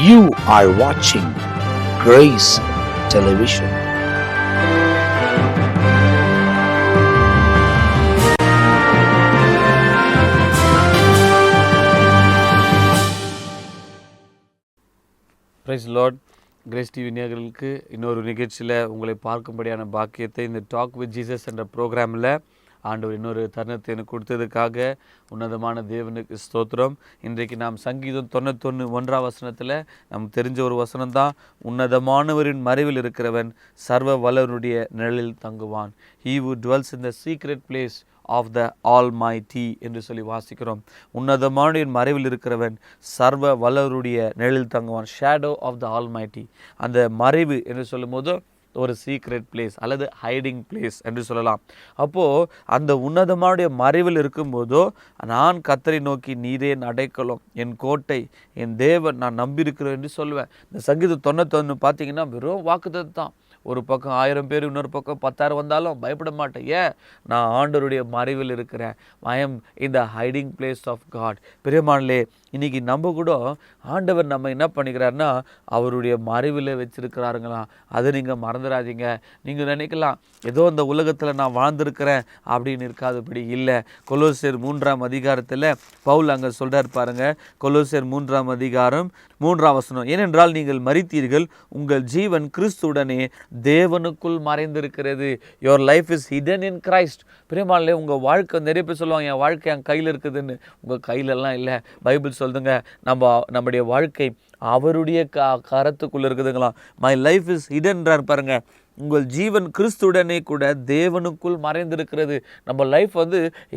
You are watching Grace Television. Praise Lord. Grace TV நேயர்களுக்கு இன்னொரு நிகழ்ச்சியில் உங்களை பார்க்கும்படியான பாக்கியத்தை இந்த டாக் வித் ஜீசஸ் என்ற ப்ரோக்ராமில் ஆண்டவர் இன்னொரு தருணத்தை எனக்கு கொடுத்ததுக்காக உன்னதமான தேவனுக்கு ஸ்தோத்திரம். இன்றைக்கு நாம் சங்கீதம் 91 வசனத்தில் நமக்கு தெரிஞ்ச ஒரு வசனம் தான், உன்னதமானவரின் மறைவில் இருக்கிறவன் சர்வ வல்லவருடைய நிழலில் தங்குவான். He who dwells in the secret place of the Almighty என்று சொல்லி வாசிக்கிறோம். உன்னதமானவரின் மறைவில் இருக்கிறவன் சர்வ வல்லவருடைய நிழலில் தங்குவான். Shadow of the almighty. அந்த மறைவு என்று சொல்லும் போது ஒரு சீக்ரெட் பிளேஸ் அல்லது ஹைடிங் பிளேஸ் என்று சொல்லலாம். அப்போது அந்த உன்னதமானுடைய மறைவில் இருக்கும்போதோ நான் கர்த்தரை நோக்கி நீரே என் அடைக்கலம், என் கோட்டை, என் தேவன், நான் நம்பியிருக்கிறேன் என்று சொல்லுவேன். இந்த சங்கீதம் 91 பார்த்தீங்கன்னா வெறும் வாக்குத்தத்தம் தான். ஒரு பக்கம் 1000 பேர், இன்னொரு பக்கம் 10,000 வந்தாலும் பயப்பட மாட்டேன். ஏன்? நான் ஆண்டவருடைய மறைவில் இருக்கிறேன். I am in the hiding place of God. பிரியமானே, இன்றைக்கி நம்ம கூட ஆண்டவர் நம்ம என்ன பண்ணிக்கிறாருன்னா அவருடைய மறைவில் வச்சுருக்கிறாருங்களா. அதை நீங்கள் மறந்துடாதீங்க. நீங்கள் நினைக்கலாம் ஏதோ இந்த உலகத்தில் நான் வாழ்ந்திருக்கிறேன் அப்படின்னு இருக்காதபடி இல்லை. கொலோசியர் 3ஆம் அதிகாரத்தில் பவுல் அங்கே சொல்கிறார் பாருங்க. கொலோசியர் 3ஆம் அதிகாரம் 3ஆம் வசனம், ஏனென்றால் நீங்கள் மரித்தீர்கள், உங்கள் ஜீவன் கிறிஸ்துவுடனே தேவனுக்குள் மறைந்திருக்கிறது. Your life is hidden in Christ. பிரியமானே, உங்கள் வாழ்க்கை, நிறைய பேர் சொல்லுவாங்க என் வாழ்க்கை என் கையில் இருக்குதுன்னு. உங்கள் கையிலெல்லாம் இல்லை. பைபிள் சொல்லுங்க, நம்முடைய வாழ்க்கை அவருடைய கரத்துக்குள்ளே இருக்குதுங்களா. மை லைஃப் இஸ் ஹிடன்றார் பாருங்க. உங்கள் ஜீவன் கிறிஸ்துடனே கூட தேவனுக்குள் மறைந்திருக்கிறது. நம்ம லைஃப்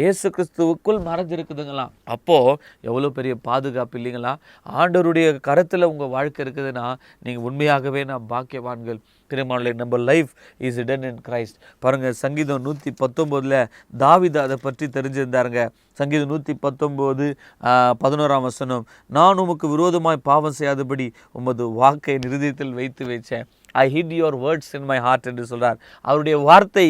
இயேசு கிறிஸ்துவுக்குள் மறைஞ்சிருக்குதுங்களா. அப்போது எவ்வளோ பெரிய பாதுகாப்பு இல்லைங்களா. ஆண்டவருடைய கரத்தில் உங்கள் வாழ்க்கை இருக்குதுன்னா நீங்கள் உண்மையாகவே நான் பாக்கியவான்கள். பிரியமானவர்களே, நம்ம life is hidden in Christ. பாருங்கள், சங்கீதம் 119 தாவீது அதை பற்றி தெரிஞ்சிருந்தாருங்க. சங்கீதம் 119 11ஆம் வசனம், நான் உமக்கு விரோதமாய் பாவம் செய்யாதபடி உமது வாக்கை இருதயத்தில் வைத்து வச்சேன். I hid your words in my heart என்று சொல்கிறார். அவருடைய வார்த்தை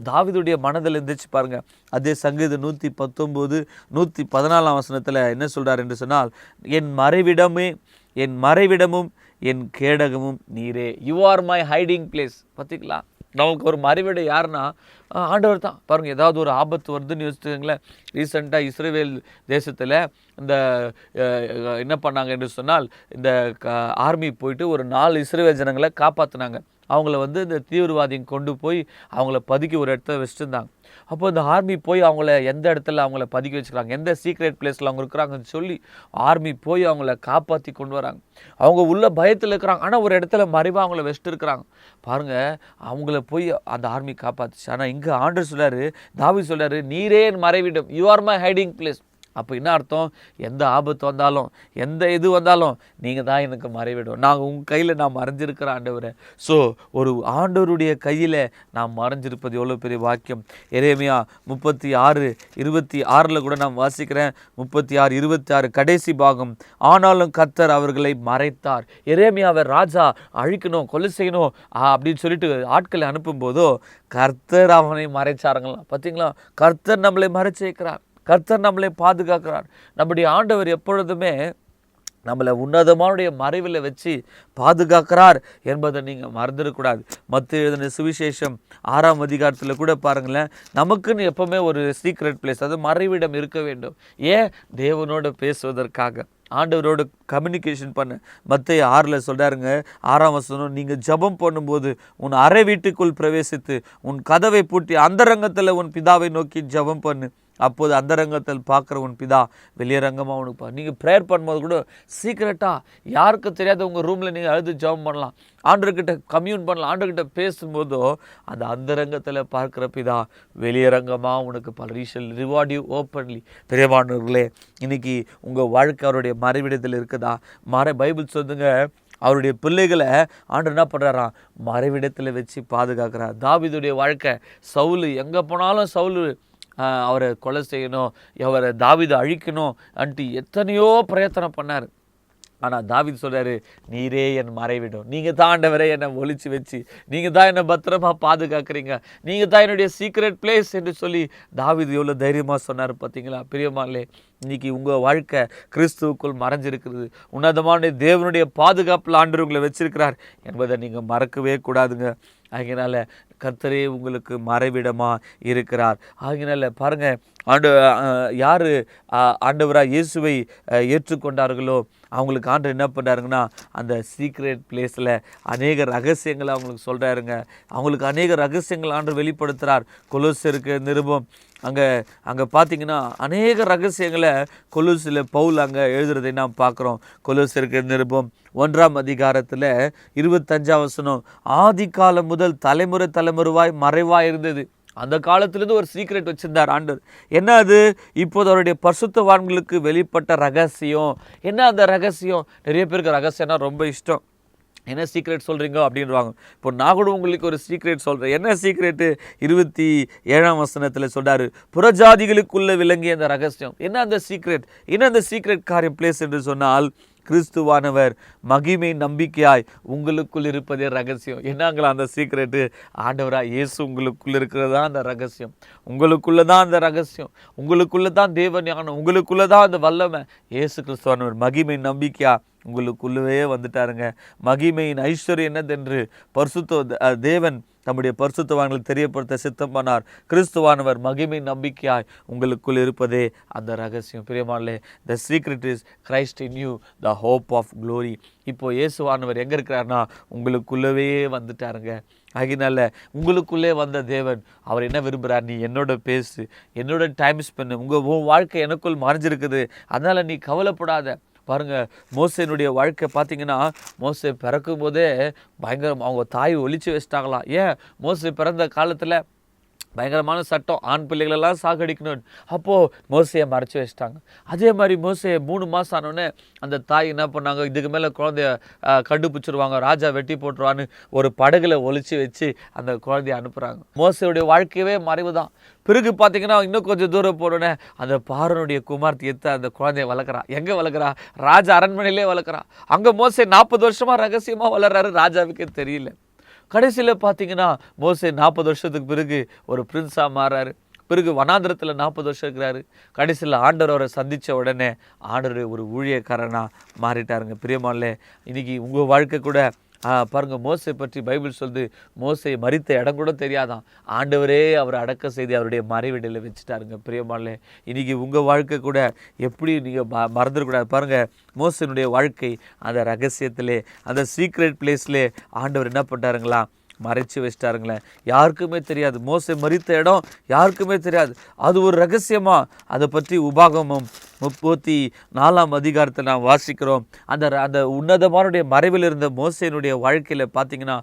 தாவீதுடைய மனதில் இருந்துச்சு பாருங்க. அதே சங்கீதம் 119 114ஆம் வசனத்தில் என்ன சொல்கிறார் என்று சொன்னால், என் மறைவிடமும் என் கேடகமும் நீரே. You are my hiding place. பார்த்திங்களா, நமக்கு ஒரு மறைவிடம் யாருன்னா ஆண்டவர் தான். பாருங்கள், ஏதாவது ஒரு ஆபத்து வருதுன்னு யோசிச்சுங்களேன். ரீசெண்டாக இஸ்ரேல் தேசத்தில் இந்த என்ன பண்ணாங்க என்று சொன்னால், இந்த ஆர்மி போயிட்டு ஒரு 4 இஸ்ரேல் ஜனங்களை காப்பாற்றினாங்க. அவங்கள இந்த தீவிரவாதியும் கொண்டு போய் அவங்கள பதுக்கி ஒரு இடத்துல வச்சுருந்தாங்க. அப்போ இந்த ஆர்மி போய் அவங்கள எந்த இடத்துல அவங்கள பதுக்கி வச்சுக்கிறாங்க, எந்த சீக்ரெட் பிளேஸில் அவங்க இருக்கிறாங்கன்னு சொல்லி ஆர்மி போய் அவங்கள காப்பாற்றி கொண்டு வராங்க. அவங்க உள்ள பயத்தில் இருக்கிறாங்க, ஆனால் ஒரு இடத்துல மறைவாக அவங்கள வச்சுட்டு இருக்கிறாங்க. பாருங்கள், அவங்கள போய் அந்த ஆர்மி காப்பாற்றுச்சு. ஆனால் இங்கே ஆண்டவர் சொல்கிறாரு, தாவீது சொல்கிறாரு, நீரே என் மறைவிடம், you are my hiding place. அப்போ என்ன அர்த்தம்? எந்த ஆபத்து வந்தாலும், எந்த இது வந்தாலும் நீங்கள் தான் எனக்கு மறைவிடும். நாங்கள் உங்கள் கையில் நான் மறைஞ்சிருக்கிற ஆண்டவரை. ஸோ ஒரு ஆண்டவருடைய கையில் நான் மறைஞ்சிருப்பது எவ்வளோ பெரிய வாக்கியம். எரேமியா 36:26 கூட நான் வாசிக்கிறேன். 36:26 கடைசி பாகம், ஆனாலும் கர்த்தர் அவர்களை மறைத்தார். எரேமியாவை ராஜா அழிக்கணும், கொலை செய்யணும் அப்படின்னு சொல்லிட்டு ஆட்களை அனுப்பும்போதோ கர்த்தர் அவனை மறைச்சாருங்களாம். பார்த்தீங்களா, கர்த்தர் நம்மளை மறைச்சு வைக்கிறார். கர்த்தர் நம்மளை பாதுகாக்கிறார். நம்முடைய ஆண்டவர் எப்பொழுதுமே நம்மளை உன்னதமானுடைய மறைவில் வச்சு பாதுகாக்கிறார் என்பதை நீங்கள் மறந்துடக்கூடாது. மத்தேயு எழுதின சுவிசேஷம் 6ஆம் அதிகாரத்தில் கூட பாருங்களேன், நமக்குன்னு எப்போவுமே ஒரு சீக்ரெட் பிளேஸ், அது மறைவிடம் இருக்க வேண்டும். ஏன்? தேவனோடு பேசுவதற்காக, ஆண்டவரோடு கம்யூனிகேஷன் பண்ண. மத்தேயு 6 சொல்கிறாருங்க, 6ஆம் வசனம், நீங்கள் ஜெபம் பண்ணும்போது உன் அறை வீட்டுக்குள் பிரவேசித்து உன் கதவை பூட்டி அந்தரங்கத்தில் உன் பிதாவை நோக்கி ஜெபம் பண்ணு. அப்போது அந்தரங்கத்தில் பார்க்குற உன் பிதா வெளியரங்கமாக உனக்கு. நீங்கள் ப்ரேயர் பண்ணும்போது கூட சீக்கிரட்டாக யாருக்கு தெரியாத உங்கள் ரூமில் நீங்கள் அழுது ஜெபம் பண்ணலாம், ஆண்டவர்கிட்ட கம்யூன் பண்ணலாம். ஆண்டவர்கிட்ட பேசும்போதோ அந்த அந்தரங்கத்தில் பார்க்குற பிதா வெளியரங்கமாக உனக்கு பலரீஷல் ரிவார்ட் யூ ஓப்பன்லி. பிரியமானவர்களே, இன்றைக்கி உங்கள் வாழ்க்கை அவருடைய மறைவிடத்தில் இருக்குதா? பைபிள் சொல்லுங்க, அவருடைய பிள்ளைகளை ஆண்டவர் என்ன பண்ணுறாராம்? மறைவிடத்தில் வச்சு பாதுகாக்கிறார். தாவீதுடைய வாழ்க்கை, சவுல் எங்கே போனாலும் சவுல் அவரை கொலை செய்யணும், அவரை தாவீதை அழிக்கணும் அன்ட்டு எத்தனையோ பிரயத்தனம் பண்ணார். ஆனால் தாவீது சொல்கிறாரு, நீரே என் மறைவிடும், நீங்கள் தான் ஆண்டவரே என்னை ஒழிச்சு வச்சு, நீங்கள் தான் என்னை பத்திரமாக பாதுகாக்கிறீங்க, நீங்கள் தான் என்னுடைய சீக்ரெட் பிளேஸ் என்று சொல்லி தாவீது எவ்வளோ தைரியமாக சொன்னார் பார்த்தீங்களா? பிரியமானே, இன்னைக்கு உங்கள் வாழ்க்கை கிறிஸ்துவுக்குள் மறைஞ்சிருக்கிறது. உன்னதமான தேவனுடைய பாதுகாப்பில் ஆண்டவர் உங்களை வச்சிருக்கிறார் என்பதை நீங்கள் மறக்கவே கூடாதுங்க. ஆகையினால கர்த்தரே உங்களுக்கு மறைவிடமாக இருக்கிறார். ஆகையினால பாருங்கள், யார் ஆண்டவராக இயேசுவை ஏற்றுக்கொண்டார்களோ அவங்களுக்கு ஆண்டவர் என்ன பண்ணுறாருங்கன்னா, அந்த சீக்ரெட் பிளேஸில் அநேக ரகசியங்களை அவங்களுக்கு சொல்கிறாருங்க. அவங்களுக்கு அநேக ரகசியங்கள் ஆண்டவர் வெளிப்படுத்துகிறார். கொலோசியருக்கு நிருபம் அங்கே பார்த்தீங்கன்னா அநேக ரகசியங்களை கொலோசியில் பவுல் அங்கே எழுதுறதை நாம் பார்க்குறோம். கொலோசியருக்கு நிருபம் 1ஆம் அதிகாரத்தில் 25ஆம் வசனம், ஆதி காலம் முதல் தலைமுறைவாய் மறைவாய் இருந்தது. அந்த காலத்திலேருந்து ஒரு சீக்ரெட் வச்சிருந்தார் ஆண்டவர். என்ன அது? இப்போது அவருடைய பரிசுத்தவான்களுக்கு வெளிப்பட்ட ரகசியம். என்ன அந்த ரகசியம்? நிறைய பேருக்கு ரகசியம்னா ரொம்ப இஷ்டம். என்ன சீக்ரெட் சொல்கிறீங்க அப்படின்வாங்க. இப்போ நான் கூட உங்களுக்கு ஒரு சீக்ரெட் சொல்கிறேன். என்ன சீக்ரெட்டு? 27ஆம் வசனத்தில் சொல்கிறாரு, புறஜாதிகளுக்குள்ளே விளங்கிய அந்த ரகசியம். என்ன அந்த சீக்ரெட்? என்ன அந்த சீக்ரெட் காரியம் பிளேஸ் என்று சொன்னால், கிறிஸ்துவானவர் மகிமை நம்பிக்கையாய் உங்களுக்குள் இருப்பதே ரகசியம். என்னங்களா அந்த சீக்ரெட்டு? ஆண்டவராக இயேசு உங்களுக்குள்ள இருக்கிறது தான் அந்த ரகசியம். உங்களுக்குள்ள தான் அந்த ரகசியம். உங்களுக்குள்ள தான் தேவ ஞானம். உங்களுக்குள்ள தான் அந்த வல்லமை. இயேசு கிறிஸ்துவானவர் மகிமை நம்பிக்கையா உங்களுக்குள்ளவே வந்துட்டாருங்க. மகிமையின் ஐஸ்வர்யம் என்னதென்று தேவன் நம்முடைய பரிசுத்தவான்கள் தெரியப்படுத்த சித்தம் பண்ணார். கிறிஸ்துவானவர் மகிமை நம்பிக்கையாய் உங்களுக்குள் இருப்பதே அந்த ரகசியம். பிரியமானே, the secret is Christ in you, the hope of glory. இப்போ இயேசுவானவர் எங்கே இருக்கிறார்னா உங்களுக்குள்ளவே வந்துட்டாருங்க. ஆகினால உங்களுக்குள்ளே வந்த தேவன் அவர் என்ன விரும்புகிறார்? நீ என்னோட பேசு, என்னோட டைம் ஸ்பெண்ட். உன் வாழ்க்கை எனக்குள் மறைஞ்சிருக்குது, அதனால் நீ கவலைப்படாத. பாருங்கள், மோசேனுடைய வாழ்க்கை பார்த்தீங்கன்னா, மோசே பிறக்கும் போதே பயங்கரம் அவங்க தாய் ஒழிச்சு வச்சிட்டாங்களாம். ஏன்? மோசே பிறந்த காலத்தில் பயங்கரமான சட்டம், ஆண் பிள்ளைகளெல்லாம் சாகடிக்கணும். அப்போது மோசையை மறைச்சி வச்சிட்டாங்க. அதே மாதிரி மோசையை 3 மாதம் ஆனோடனே அந்த தாய் என்ன பண்ணாங்க, இதுக்கு மேலே குழந்தைய கண்டுபிடிச்சிருவாங்க, ராஜா வெட்டி போட்டுருவான்னு ஒரு படகுல ஒழிச்சு வச்சு அந்த குழந்தைய அனுப்புகிறாங்க. மோசையுடைய வாழ்க்கையவே மறைவு தான். பிறகு பார்த்தீங்கன்னா இன்னும் கொஞ்சம் தூரம் போனோடனே அந்த பார்வனுடைய குமார்த்தி எடுத்து அந்த குழந்தைய வளர்க்குறா. எங்கே வளர்க்குறா? ராஜா அரண்மனையிலே வளர்க்குறா. அங்கே மோசே 40 வருஷமாக ரகசியமாக வளர்றாரு, ராஜாவுக்கே தெரியல. கடைசியில் பார்த்தீங்கன்னா மோசே 40 வருஷத்துக்கு பிறகு ஒரு பிரின்ஸாக மாறாரு. பிறகு வனாந்திரத்தில் 40 வருஷம் இருக்கிறாரு. கடைசியில் ஆண்டவர் அவரை சந்தித்த உடனே ஆண்டவர் ஒரு ஊழியக்காரனாக மாறிட்டாருங்க. பிரியமானே, இன்றைக்கி உங்கள் வாழ்க்கை கூட பாருங்கள், மோசை பற்றி பைபிள் சொல்லுது, மோசை மரித்த இடம் கூட தெரியாதான், ஆண்டவரே அவர் அடக்கம் செய்து அவருடைய மறைவிடையில் வச்சுட்டாருங்க. பிரியமானே, இன்றைக்கி உங்கள் வாழ்க்கை கூட எப்படி நீங்கள் மறந்துடக்கூடாது. பாருங்கள், மோசனுடைய வாழ்க்கை அந்த ரகசியத்திலே, அந்த சீக்ரெட் பிளேஸ்லே ஆண்டவர் என்ன பண்ணுறாருங்களா, மறைச்சி வச்சிட்டாருங்களே. யாருக்குமே தெரியாது. மோசே மரித்த இடம் யாருக்குமே தெரியாது. அது ஒரு ரகசியமாக அதை பற்றி உபாகமம் 34ஆம் அதிகாரத்தை நாம் வாசிக்கிறோம். அந்த உன்னதமானுடைய மறைவில் இருந்த மோசேனுடைய வாழ்க்கையில் பார்த்தீங்கன்னா,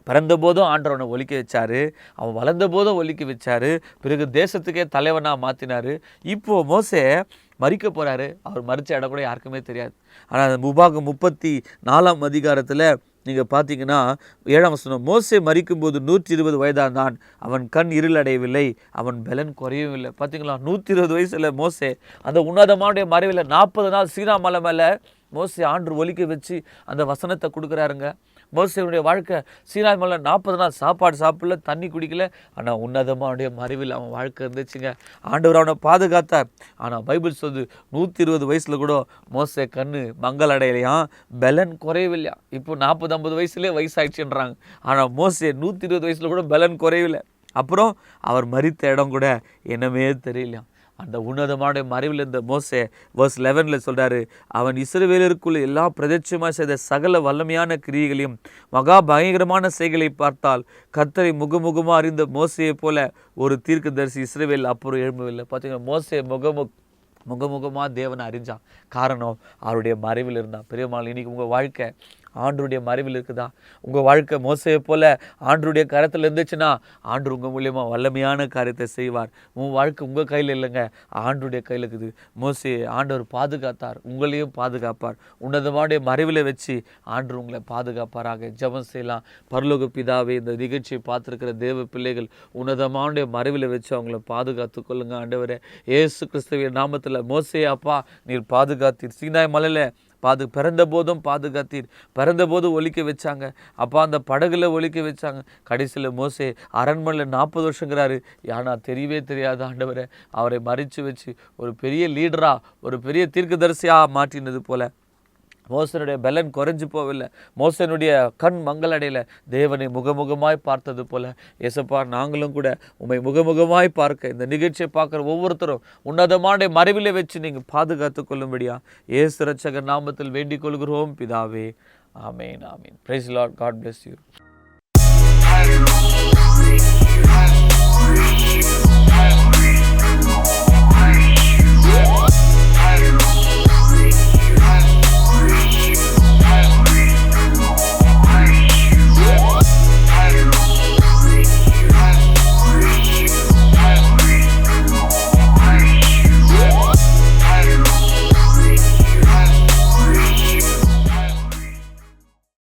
பிறந்தபோதும் ஆண்டவர் அவனை ஒலிக்க வச்சார், அவன் வளர்ந்த போதும் ஒலிக்க வச்சார், பிறகு தேசத்துக்கே தலைவனாக மாற்றினார். இப்போது மோசே மறிக்க போகிறாரு. அவர் மறித்த இடம் கூட யாருக்குமே தெரியாது. ஆனால் உபாகம் 34ஆம் அதிகாரத்தில் நீங்கள் பார்த்தீங்கன்னா 7ஆம் வசனம், மோசே மரிக்கும்போது 120 வயதானான், அவன் கண் இருளடையவில்லை, அவன் பலன் குறையவும் இல்லை. பார்த்தீங்களா, 120 வயசில் மோசே அந்த உன்னதமானுடைய மறைவில் 40 நாள் சீனா மலை மேலே மோசே ஆண்டு ஒலிக்க வச்சு அந்த வசனத்தை கொடுக்குறாருங்க. மோசேனுடைய வாழ்க்கை சீனாய் மலை 40 நாள் சாப்பாடு சாப்பிடல, தண்ணி குடிக்கல. ஆனால் உன்னதமானுடைய மறைவில் அவன் வாழ்க்கை இருந்துச்சுங்க. ஆண்டவர் அவனை பாதுகாத்தார். ஆனால் பைபிள் சொல்லுது 120 வயசில் கூட மோசே கண்ணு மங்கள் அடையலையாம், பலன் குறையவில்லையா. இப்போ 40-50 வயசுலேயே வயசாயிடுச்சுன்றாங்க. ஆனால் மோசே 120 வயசில் கூட பலன் குறையவில்லை. அப்புறம் அவர் மரித்த இடம் கூட என்னமே தெரியலையாம். அந்த உன்னதமான மறைவில் இருந்த மோசே verse 11 சொல்கிறாரு, அவன் இஸ்ரவேலருக்குள்ள எல்லா பிரதட்சமாக செய்த சகல வல்லமையான கிரியைகளையும் மகா பயங்கரமான செய்களை பார்த்தால் கர்த்தரை முகமுகமாக அறிந்த மோசையை போல ஒரு தீர்க்கதரிசி இஸ்ரவேல் அப்புறம் எழும்பவில்லை. பார்த்தீங்கன்னா, மோசே முகமுகமாக தேவனை அறிஞ்சான். காரணம், அவருடைய மறைவில் இருந்தான். பெரியம்மாள், இன்னைக்கு உங்கள் வாழ்க்கை ஆண்டருடைய மறைவில் இருக்குதா? உங்கள் வாழ்க்கை மோசையை போல் ஆண்டருடைய கரத்தில் இருந்துச்சுன்னா ஆண்டு உங்கள் மூலியமாக வல்லமையான காரியத்தை செய்வார். உன் வாழ்க்கை உங்கள் கையில் இல்லைங்க, ஆண்டருடைய கையில் இருக்குது. மோசே ஆண்டவர் பாதுகாத்தார், உங்களையும் பாதுகாப்பார். உன்னதமானுடைய மறைவில் வச்சு ஆண்டு உங்களை பாதுகாப்பாராக. ஜெபம் செய்யலாம். பரலோக பிதாவே, இந்த நிகழ்ச்சியை பார்த்துருக்கிற தேவ பிள்ளைகள் உன்னதமானுடைய மறைவில் வச்சு அவங்கள பாதுகாத்து கொள்ளுங்க. ஆண்டவரே, இயேசு கிறிஸ்துவின் நாமத்தில் மோசே அப்பா, நீர் பாதுகாத்தீர். சீனாய் மலையில் பிறந்த போதும் பாதுகாத்தீர். பிறந்த போது ஒலிக்க வச்சாங்க அப்பா, அந்த படகுல ஒலிக்க வச்சாங்க. கடைசியில் மோசே அரண்மனையில் 40 வருஷங்கிறாரு. ஆனால் தெரியவே தெரியாது ஆண்டவரை. அவரை மறித்து வச்சு ஒரு பெரிய லீடரா, ஒரு பெரிய தீர்க்கதரிசியாக மாற்றினது போல மோசனுடைய பலன் குறைஞ்சு போகவில்லை. மோசனுடைய கண் மங்களடையில. தேவனை முகமுகமாய் பார்த்தது போல ஏசப்பா, நாங்களும் கூட உம்மை முகமுகமாய் பார்க்க இந்த நிகழ்ச்சியை பார்க்குற ஒவ்வொருத்தரும் உன்னதமான மறைவிலே வச்சு நீங்கள் பாதுகாத்து கொள்ளும்படியா இயேசு ரட்சகர் நாமத்தில் வேண்டிக் கொள்கிறோம் பிதாவே. ஆமேன், ஆமேன். Praise the Lord. God bless you.